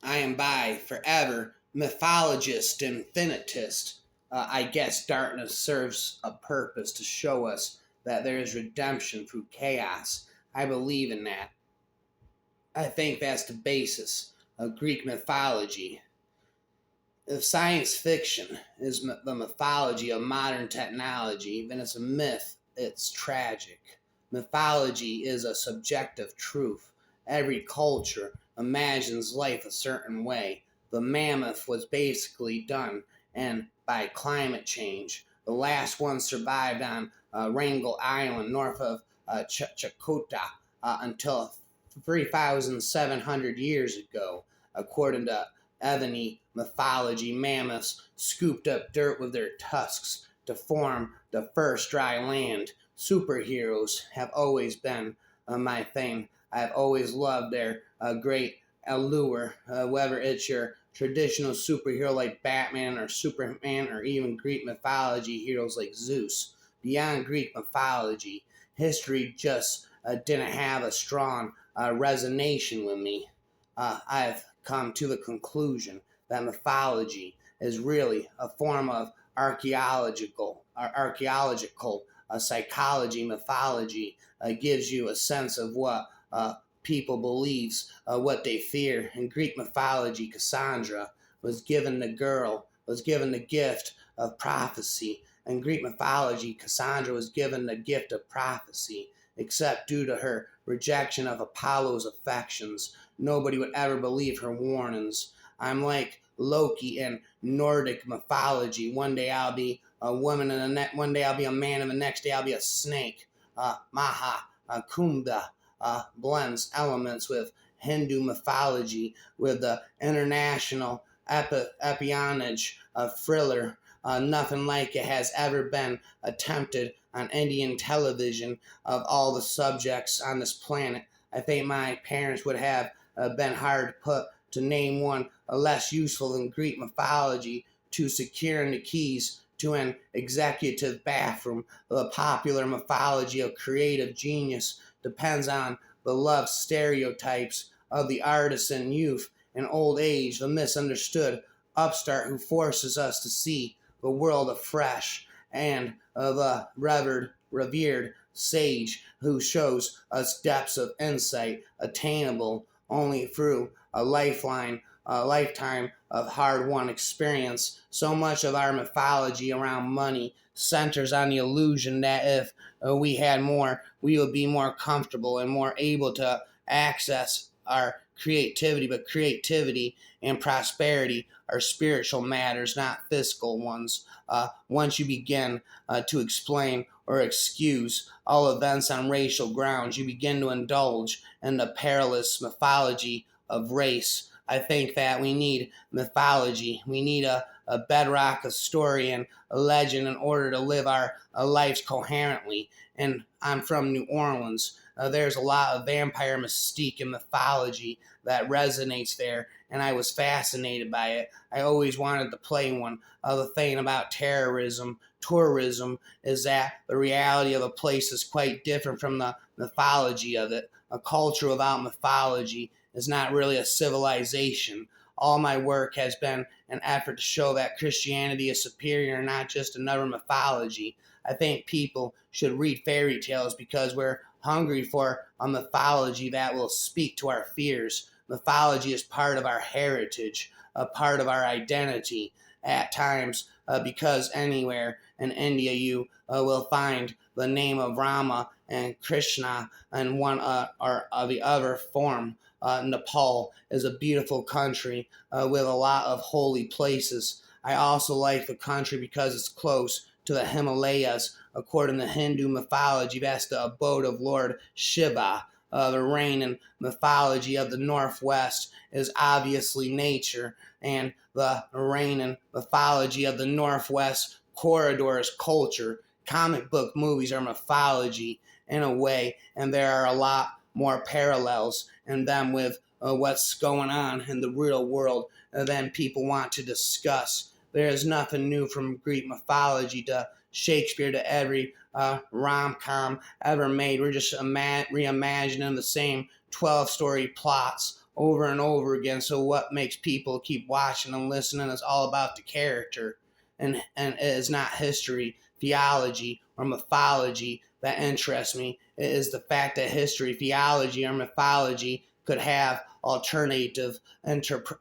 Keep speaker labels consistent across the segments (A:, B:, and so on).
A: I am by forever mythologist, infinitist. I guess darkness serves a purpose to show us that there is redemption through chaos. I believe in that. I think that's the basis of Greek mythology. If science fiction is the mythology of modern technology, then it's a myth. It's tragic. Mythology is a subjective truth. Every culture imagines life a certain way. The mammoth was basically done, and by climate change. The last one survived on Wrangel Island north of Chakotay until 3,700 years ago, according to Ebony mythology. Mammoths scooped up dirt with their tusks to form the first dry land. Superheroes have always been my thing. I've always loved their great allure, whether it's your traditional superhero like Batman or Superman, or even Greek mythology heroes like Zeus. Beyond Greek mythology, history just didn't have a strong resonance with me. I've come to the conclusion that mythology is really a form of archaeological psychology. Mythology gives you a sense of what people believes, what they fear. In Greek mythology, Cassandra was given the gift of prophecy. In Greek mythology, Cassandra was given the gift of prophecy, except due to her rejection of Apollo's affections. Nobody would ever believe her warnings. I'm like Loki in Nordic mythology. One day I'll be a woman, and one day I'll be a man, and the next day I'll be a snake. Maha Kumbha blends elements with Hindu mythology with the international espionage of thriller. Nothing like it has ever been attempted on Indian television of all the subjects on this planet. I think my parents would have been hard put to name one less useful than Greek mythology to securing the keys to an executive bathroom. The popular mythology of creative genius depends on beloved stereotypes of the artisan youth and old age, the misunderstood upstart who forces us to see the world afresh, and the revered sage who shows us depths of insight attainable only through a lifetime of hard-won experience. So much of our mythology around money centers on the illusion that if we had more, we would be more comfortable and more able to access our creativity. But creativity and prosperity are spiritual matters, not fiscal ones. Once you begin to explain or excuse all events on racial grounds, you begin to indulge in the perilous mythology of race. I think that we need mythology. We need a bedrock, a story, and a legend in order to live our lives coherently. And I'm from New Orleans. There's a lot of vampire mystique and mythology that resonates there, and I was fascinated by it. I always wanted to play one. The thing about tourism, is that the reality of a place is quite different from the mythology of it. A culture without mythology is not really a civilization. All my work has been an effort to show that Christianity is superior, not just another mythology. I think people should read fairy tales because we're hungry for a mythology that will speak to our fears. Mythology is part of our heritage, a part of our identity. At times, because anywhere in India you will find the name of Rama and Krishna in one or the other form. Nepal is a beautiful country with a lot of holy places. I also like the country because it's close to the Himalayas. According to Hindu mythology, that's the abode of Lord Shiva. The reigning mythology of the Northwest is obviously nature, and the reigning mythology of the Northwest corridor is culture. Comic book movies are mythology in a way, and there are a lot more parallels in them with what's going on in the real world than people want to discuss. There is nothing new from Greek mythology to Shakespeare to every rom-com ever made. We're just reimagining the same 12-story plots over and over again. So what makes people keep watching and listening is all about the character, and it is not history, theology, or mythology that interests me. It is the fact that history, theology, or mythology could have alternative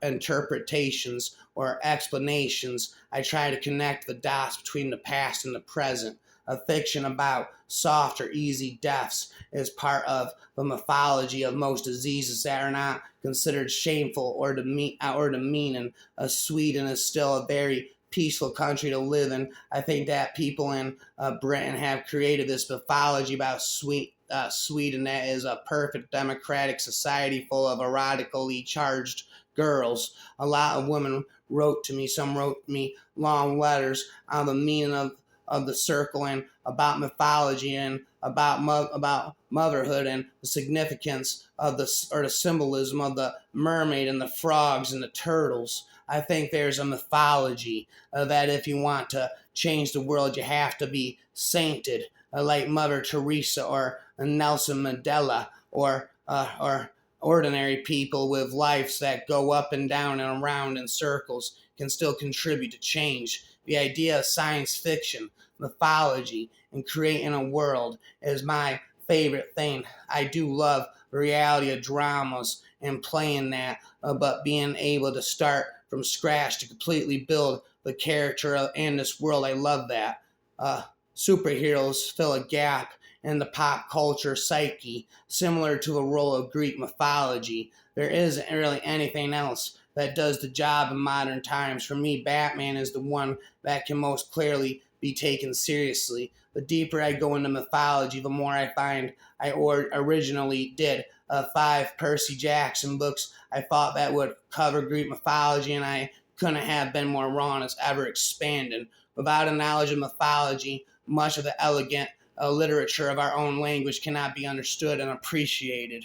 A: interpretations or explanations. I try to connect the dots between the past and the present. A fiction about soft or easy deaths is part of the mythology of most diseases that are not considered shameful or demeaning. Sweden is still a very peaceful country to live in. I think that people in Britain have created this mythology about Sweden that is a perfect democratic society full of erotically charged girls. A lot of women wrote to me. Some wrote me long letters on the meaning of the circle and about mythology and about motherhood and the significance of the symbolism of the mermaid and the frogs and the turtles. I think there's a mythology that if you want to change the world, you have to be sainted, like Mother Teresa or Nelson Mandela or ordinary people with lives that go up and down and around in circles can still contribute to change. The idea of science fiction, mythology, and creating a world is my favorite thing. I do love the reality of dramas and playing that, but being able to start from scratch to completely build the character and this world, I love that. Uh, Superheroes fill a gap in the pop culture psyche, similar to the role of Greek mythology. There isn't really anything else that does the job in modern times. For me, Batman is the one that can most clearly be taken seriously. The deeper I go into mythology, the more I find I originally did. 5 Percy Jackson books I thought that would cover Greek mythology, and I couldn't have been more wrong. It's ever expanding. Without a knowledge of mythology, much of the elegant literature of our own language cannot be understood and appreciated.